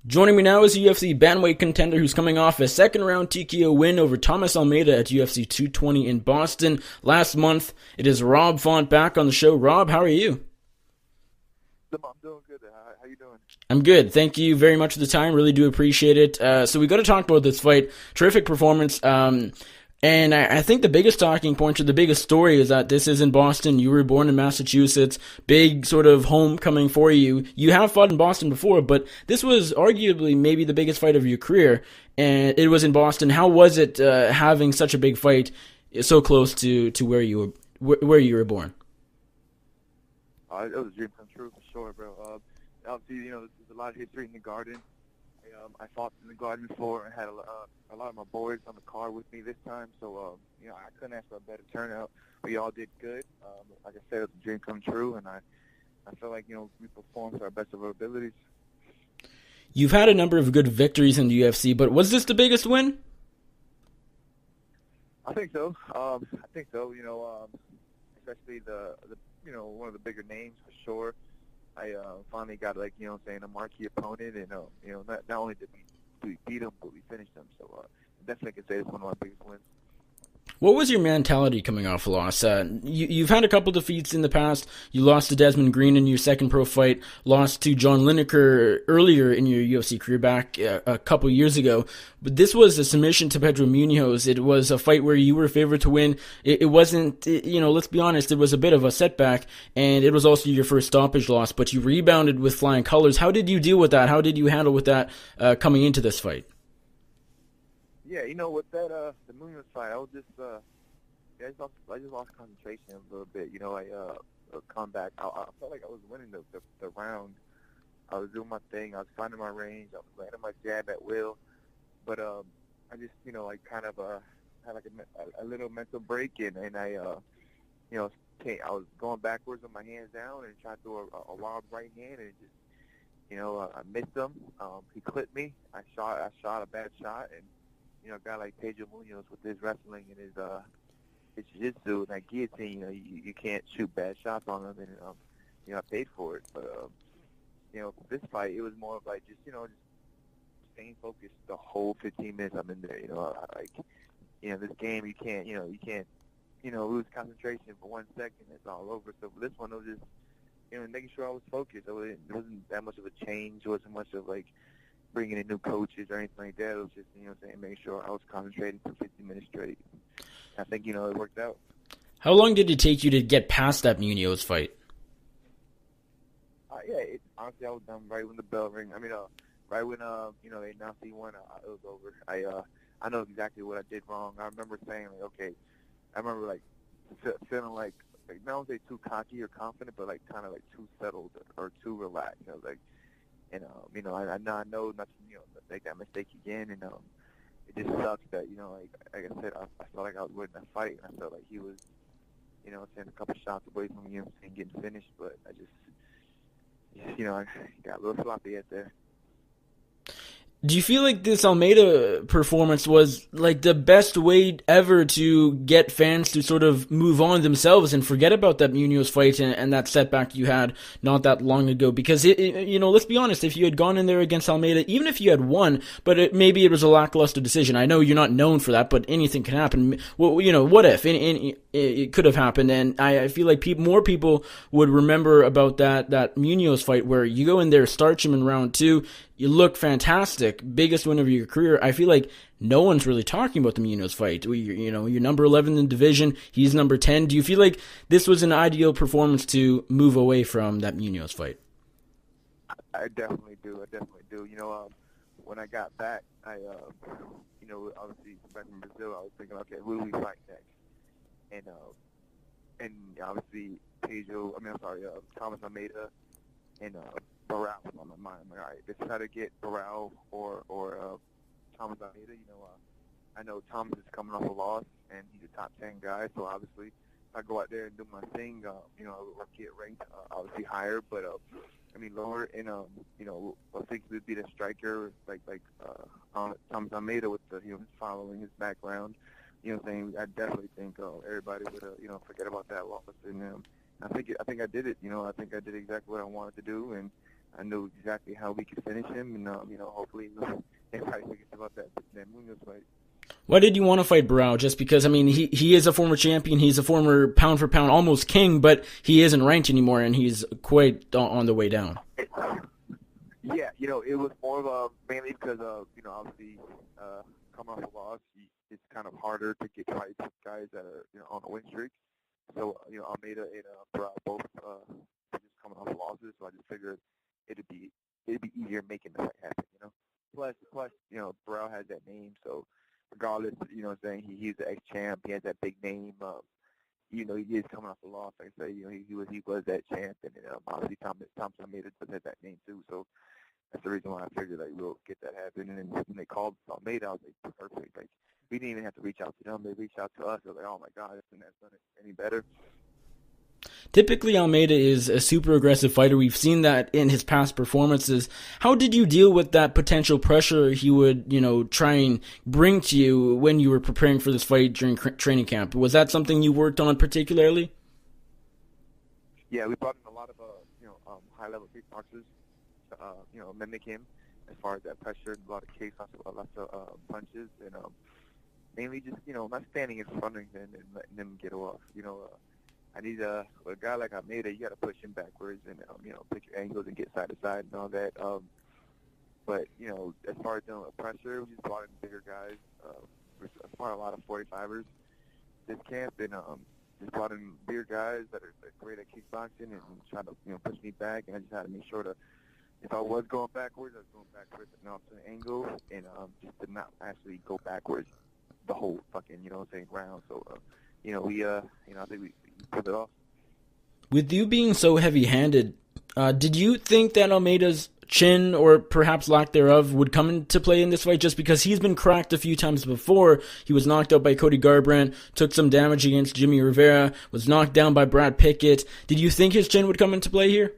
Joining me now is a UFC bantamweight contender who's coming off a second-round TKO win over Thomas Almeida at UFC 220 in Boston last month. It is Rob Font back on the show. Rob, how are you? I'm doing good. How you doing? I'm good. Thank you very much for the time. Really do appreciate it. So we got to talk about this fight. Terrific performance. And I think the biggest talking point or the biggest story is that this is in Boston. You were born in Massachusetts. Big sort of homecoming for you. You have fought in Boston before, but this was arguably maybe the biggest fight of your career. And it was in Boston. How was it having such a big fight so close to where you were born? It was a dream come true for sure, bro. Obviously, there's a lot of history in the Garden. I fought in the Garden before and had a lot of my boys on the card with me this time, so I couldn't ask for a better turnout. We all did good. Like I said, it was a dream come true, and I feel like we performed to our best of our abilities. You've had a number of good victories in the UFC, but was this the biggest win? I think so. Especially the one of the bigger names for sure. I finally got a marquee opponent, and not only did we beat him, but we finished him. So definitely can say it's one of my biggest wins. What was your mentality coming off a loss? You've had a couple defeats in the past. You lost to Desmond Green in your second pro fight, lost to John Lineker earlier in your UFC career back a couple years ago. But this was a submission to Pedro Munhoz. It was a fight where you were favored to win. It wasn't, let's be honest, it was a bit of a setback, and it was also your first stoppage loss, but you rebounded with flying colors. How did you deal with that? How did you handle with that coming into this fight? Yeah, with that the Munhoz fight, I was just I just lost concentration a little bit. I come back. I felt like I was winning the round. I was doing my thing. I was finding my range. I was landing my jab at will. But I just kind of had like a little mental break, and I I was going backwards with my hands down and trying to do a wild right hand, and it just I missed him. He clipped me. I shot a bad shot, and a guy like Pedro Munhoz with his wrestling and his jiu-jitsu and that guillotine, you can't shoot bad shots on him, and I paid for it. But for this fight, it was more of like just staying focused the whole 15 minutes I'm in there. This game you can't lose concentration for 1 second. It's all over. So for this one, it was just making sure I was focused. It wasn't that much of a change. It wasn't much of like bringing in new coaches or anything like that. It was just, making sure I was concentrating for 50 minutes straight. I think, it worked out. How long did it take you to get past that Munhoz fight? Honestly, I was done right when the bell rang. I mean, right when, they announced he won, it was over. I know exactly what I did wrong. I remember saying, I remember, feeling like not only say too cocky or confident, but, kind of, too settled or too relaxed. I know not to, make that mistake again, and it just sucks that, like I said, I felt like I was winning that fight, and I felt like he was, saying a couple shots away from me and getting finished, but I got a little sloppy out there. Do you feel like this Almeida performance was like the best way ever to get fans to sort of move on themselves and forget about that Munhoz fight and that setback you had not that long ago? Because let's be honest, if you had gone in there against Almeida, even if you had won, but maybe it was a lackluster decision. I know you're not known for that, but anything can happen. Well, what if? It could have happened, and I feel like more people would remember about that Munhoz fight where you go in there, starch him in round 2. You look fantastic, biggest win of your career. I feel like no one's really talking about the Munhoz fight. You're number 11 in the division. He's number 10. Do you feel like this was an ideal performance to move away from that Munhoz fight? I definitely do. When I got back, obviously back in Brazil, I was thinking, okay, who do we fight next? And obviously Thomas Almeida and Moraes was on my mind. I'm like, all right, let's try to get Moraes or Thomas Almeida. I know Thomas is coming off a loss, and he's a top 10 guy, so obviously if I go out there and do my thing, I'll get ranked obviously higher, but lower, and I think we'd be the striker like Thomas Almeida with the his following, his background. I definitely think everybody would forget about that loss, and I think I did it. I think I did exactly what I wanted to do, and I knew exactly how we could finish him, and hopefully everybody thinks about that Munhoz fight. Why did you want to fight Barao? Just because, I mean, he is a former champion, he's a former pound for pound almost king, but he isn't ranked anymore, and he's quite on the way down. Yeah, it was more of mainly because obviously coming off a loss, it's kind of harder to get fights with guys that are on a win streak. So Almeida and Barao both just coming off losses, so I just figured it'd be easier making the fight happen. Plus Barao has that name, so regardless, saying he's the ex-champ, he has that big name. He is coming off a loss. Like I say, he was that champ, and obviously Thomas Almeida does have that name too. So that's the reason why I figured we'll get that happen. And then when they called Almeida, I was like, perfect. Like we didn't even have to reach out to them; they reached out to us. I was like, oh my god, that's done it any better. Typically, Almeida is a super aggressive fighter. We've seen that in his past performances. How did you deal with that potential pressure he would, try and bring to you when you were preparing for this fight during training camp? Was that something you worked on particularly? Yeah, we brought in a lot of, high-level kickboxers to, mimic him as far as that pressure, a lot of kicks, lots of punches, and mainly just, not standing in front of him and letting them get off. I need a guy like Almeida. You got to push him backwards and pick your angles and get side to side and all that. But as far as dealing with pressure, we just brought in bigger guys. We brought a lot of 45ers this camp, and just brought in bigger guys that are great at kickboxing and trying to push me back. And I just had to make sure to, if I was going backwards, I was going backwards at an opposite angle, and just to not actually go backwards the whole fucking round. So I think we pulled it off. With you being so heavy-handed, did you think that Almeida's chin, or perhaps lack thereof, would come into play in this fight, just because he's been cracked a few times before? He was knocked out by Cody Garbrandt, took some damage against Jimmy Rivera, was knocked down by Brad Pickett. Did you think his chin would come into play here?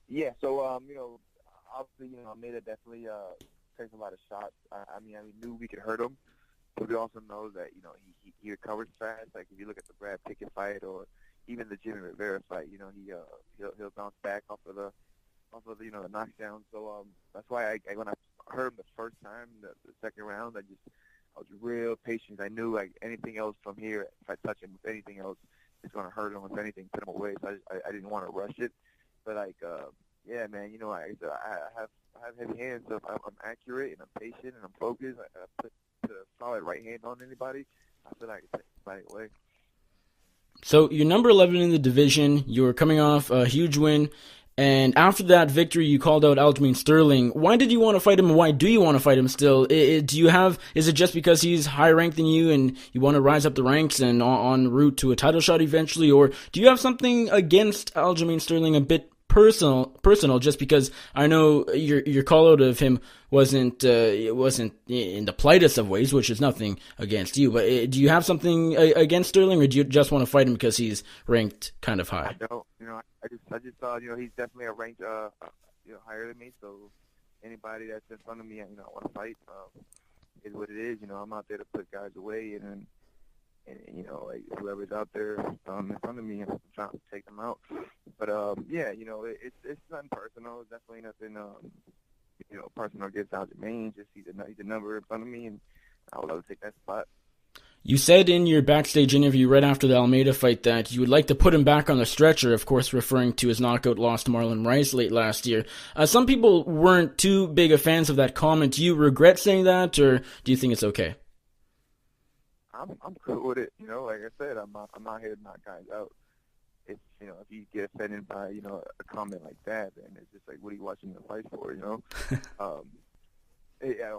Yeah, so, obviously, Almeida definitely takes a lot of shots. I knew we could hurt him, but we also know that, he recovers fast. Like, if you look at the Brad Pickett fight or even the Jimmy Rivera fight, he'll bounce back off of the knockdown. So that's why when I heard him the first time, the second round, I was real patient. I knew like anything else from here, if I touch him with anything else, it's gonna hurt him. If anything, put him away. So I didn't want to rush it. But yeah, man, I have heavy hands, so if I'm accurate and I'm patient and I'm focused, I put a solid right hand on anybody, I feel like I take somebody away. So you're number 11 in the division. You're coming off a huge win. And after that victory, you called out Aljamain Sterling. Why did you want to fight him, and why do you want to fight him still? Is it just because he's higher ranked than you and you want to rise up the ranks and on route to a title shot eventually? Or do you have something against Aljamain Sterling a bit personal, just because I know your call out of him wasn't in the politest of ways, which is nothing against you, but do you have something against Sterling, or do you just want to fight him because he's ranked kind of high? I don't, I just thought, he's definitely a rank, higher than me, so anybody that's in front of me, I want to fight, is what it is. I'm out there to put guys away, and like whoever's out there in front of me, I'm trying to take them out. But yeah, it's nothing personal. It's definitely nothing personal against Aljamain. Just he's a number in front of me, and I would love to take that spot. You said in your backstage interview right after the Almeida fight that you would like to put him back on the stretcher, of course referring to his knockout loss to Marlon Rice late last year. Some people weren't too big of fans of that comment. Do you regret saying that, or do you think it's okay? I'm cool with it. Like I said, I'm not here to knock guys out. If if you get offended by a comment like that, then it's just like, what are you watching the fight for? I don't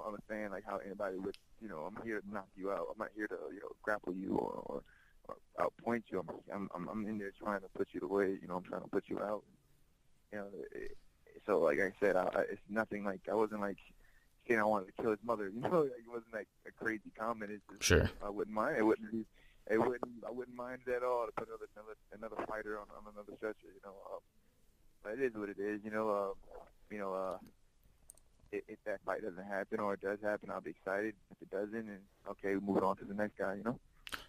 understand like how anybody would. I'm here to knock you out. I'm not here to grapple you or outpoint you. I'm in there trying to put you away. I'm trying to put you out. So like I said, it's nothing like I wasn't like saying I wanted to kill his mother. It wasn't like a crazy comment. It's just, sure. I wouldn't mind. I wouldn't mind it at all to put another fighter on another stretcher. But it is what it is. If that fight doesn't happen or it does happen, I'll be excited. If it doesn't, and okay, we move on to the next guy.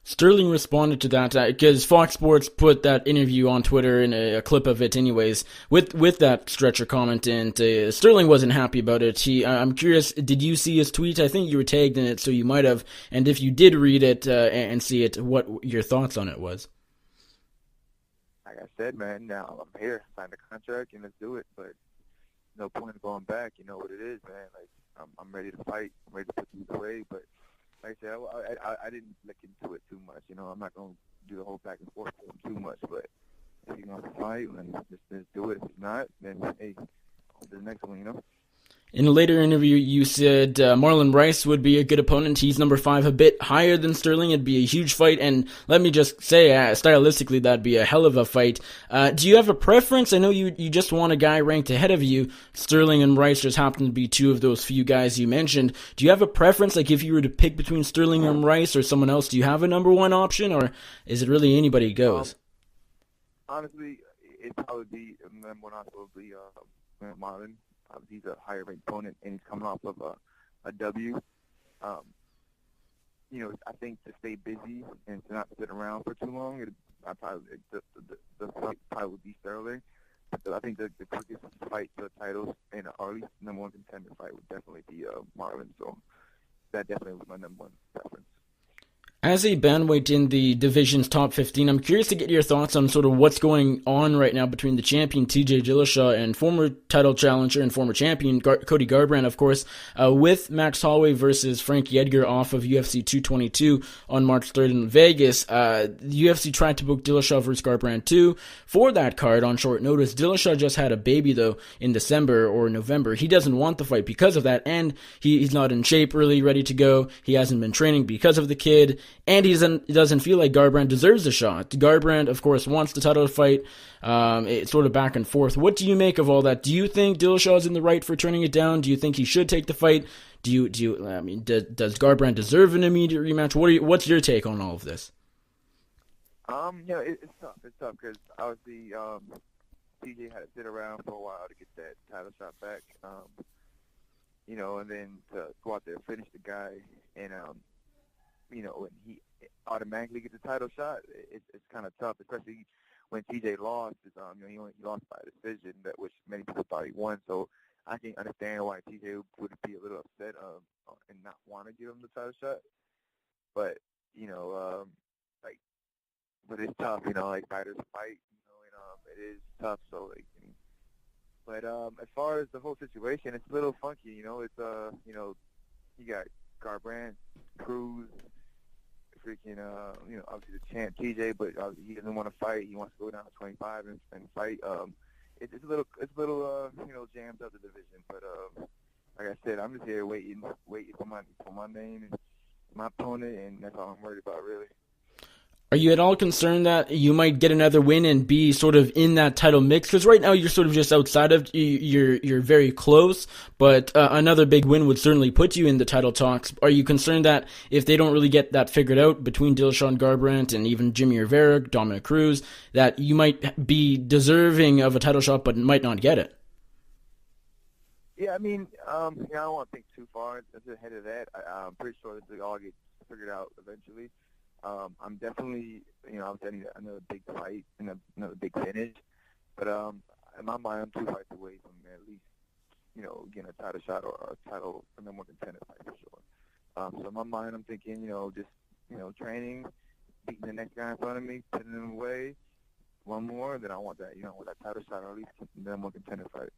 Sterling responded to that because Fox Sports put that interview on Twitter and a clip of it, anyways, with that stretcher comment, and Sterling wasn't happy about it. I'm curious, did you see his tweet? I think you were tagged in it, so you might have. And if you did read it and see it, what your thoughts on it was? Like I said, man, now I'm here, sign the contract, and let's do it. But no point in going back. You know what it is, man. Like I'm ready to fight. I'm ready to put these away, but. Like I said, I didn't look into it too much. You know, I'm not going to do the whole back and forth with him too much. But if he's going to fight, then just do it. If he's not, then, hey, on to the next one, you know? In a later interview, you said Marlin Rice would be a good opponent. He's number 5, a bit higher than Sterling. It'd be a huge fight, and let me just say, stylistically, that'd be a hell of a fight. Do you have a preference? I know you just want a guy ranked ahead of you. Sterling and Rice just happen to be 2 of those few guys you mentioned. Do you have a preference? Like, if you were to pick between Sterling and Rice or someone else, do you have a number 1 option, or is it really anybody goes? Honestly, it'd probably be number 1 option would be Marlon. He's a higher ranked opponent, and he's coming off of a W. You know, I think to stay busy and to not sit around for too long, the fight probably would be Sterling. But I think the quickest fight for the titles, and or at least number 1 contender fight, would definitely be Marlon. So that definitely was my number 1 preference. As a bantamweight in the division's top 15, I'm curious to get your thoughts on sort of what's going on right now between the champion TJ Dillashaw and former title challenger and former champion Cody Garbrandt, of course, with Max Holloway versus Frankie Edgar off of UFC 222 on March 3rd in Vegas. The UFC tried to book Dillashaw versus Garbrandt too for that card on short notice. Dillashaw just had a baby, though, in December or November. He doesn't want the fight because of that, and he's not in shape, really ready to go. He hasn't been training because of the kid. And he doesn't feel like Garbrandt deserves a shot. Garbrandt, of course, wants the title fight. It's sort of back and forth. What do you make of all that? Do you think Dillashaw is in the right for turning it down? Do you think he should take the fight? Does Garbrandt deserve an immediate rematch? What's your take on all of this? Yeah, it's tough. It's tough because obviously TJ had to sit around for a while to get that title shot back. You know, and then to go out there and finish the guy and you know, when he automatically gets a title shot, it's kind of tough, especially when TJ lost. You know, he lost by decision, which many people thought he won. So I can understand why TJ would be a little upset and not want to give him the title shot. But you know, but it's tough. You know, like fighters fight. You know, and it is tough. So but as far as the whole situation, it's a little funky. You know, it's you know, you got Garbrandt, Cruz, freaking, you know, obviously the champ TJ, but he doesn't want to fight. He wants to go down to 25 and fight. It's a little, you know, jammed up the division. But like I said, I'm just here waiting for my name and my opponent, and that's all I'm worried about, really. Are you at all concerned that you might get another win and be sort of in that title mix? Because right now you're sort of just outside of, you're very close, but another big win would certainly put you in the title talks. Are you concerned that if they don't really get that figured out between Dillashaw and Garbrandt and even Jimmy Rivera, Dominic Cruz, that you might be deserving of a title shot but might not get it? Yeah, I mean, I don't want to think too far ahead of that. I'm pretty sure this will all get figured out eventually. I'm definitely, you know, I need another big fight and another big finish. But in my mind, I'm 2 fights away from at least, you know, getting a title shot or a title number 1 contender fight for sure. So in my mind, I'm thinking, you know, just, you know, training, beating the next guy in front of me, putting him away, one more, then I want that, you know, with that title shot or at least the number 1 contender fight.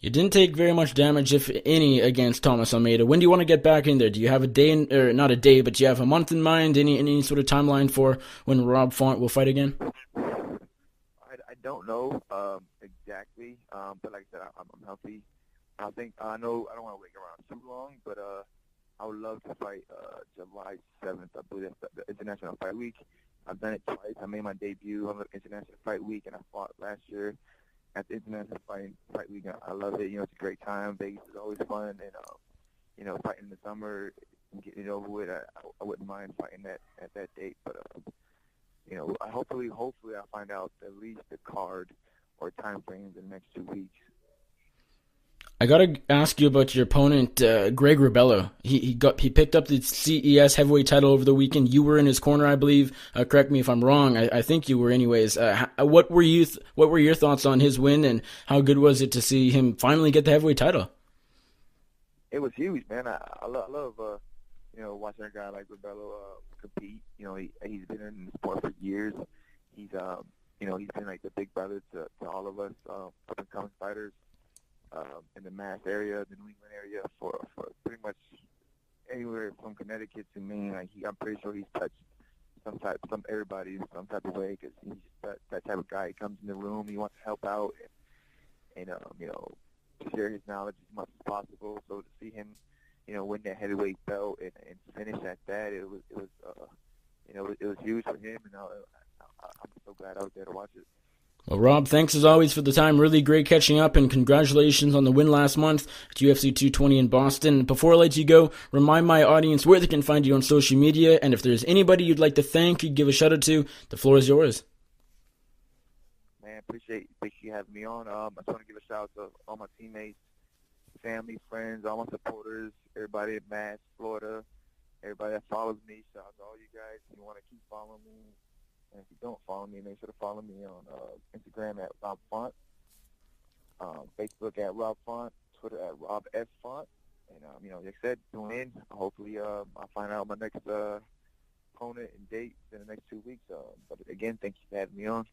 You didn't take very much damage, if any, against Thomas Almeida. When do you want to get back in there? Do you have a day, or not a day, but do you have a month in mind? Any sort of timeline for when Rob Font will fight again? I don't know exactly, but like I said, I'm healthy. I think I know I don't want to wait around too long, but I would love to fight July 7th. I believe that's the International Fight Week. I've done it twice. I made my debut on the International Fight Week, and I fought last year at the International Fight Week. I love it. You know, it's a great time. Vegas is always fun, and you know, fighting in the summer and getting it over with, I wouldn't mind fighting that at that date. But you know, hopefully I'll find out at least the card or time frames in the next 2 weeks. I gotta ask you about your opponent, Greg Rubella. He picked up the CES heavyweight title over the weekend. You were in his corner, I believe. Correct me if I'm wrong. I think you were, anyways. What were your thoughts on his win, and how good was it to see him finally get the heavyweight title? It was huge, man. I love watching a guy like Rubella compete. He's been in the sport for years. He's he's been like the big brother to all of us up and coming fighters. In the Mass area, the New England area, for pretty much anywhere from Connecticut to Maine. I'm pretty sure he's touched everybody in some type of way, because he's that type of guy. He comes in the room, he wants to help out, and share his knowledge as much as possible. So to see him, win that heavyweight belt and finish at that, it was huge for him, and I'm so glad I was there to watch it. Well, Rob, thanks as always for the time. Really great catching up, and congratulations on the win last month at UFC 220 in Boston. Before I let you go, remind my audience where they can find you on social media, and if there's anybody you'd like to thank, you'd give a shout out to, the floor is yours. Man, appreciate you having me on. I just want to give a shout out to all my teammates, family, friends, all my supporters, everybody in Mass, Florida, everybody that follows me. Shout out to all you guys. If you want to keep following me, and if you don't follow me, make sure to follow me on Instagram at Rob Font, Facebook at Rob Font, Twitter at Rob S. Font. And, like I said, tune in. Hopefully I'll find out my next opponent and date in the next 2 weeks. But again, thank you for having me on.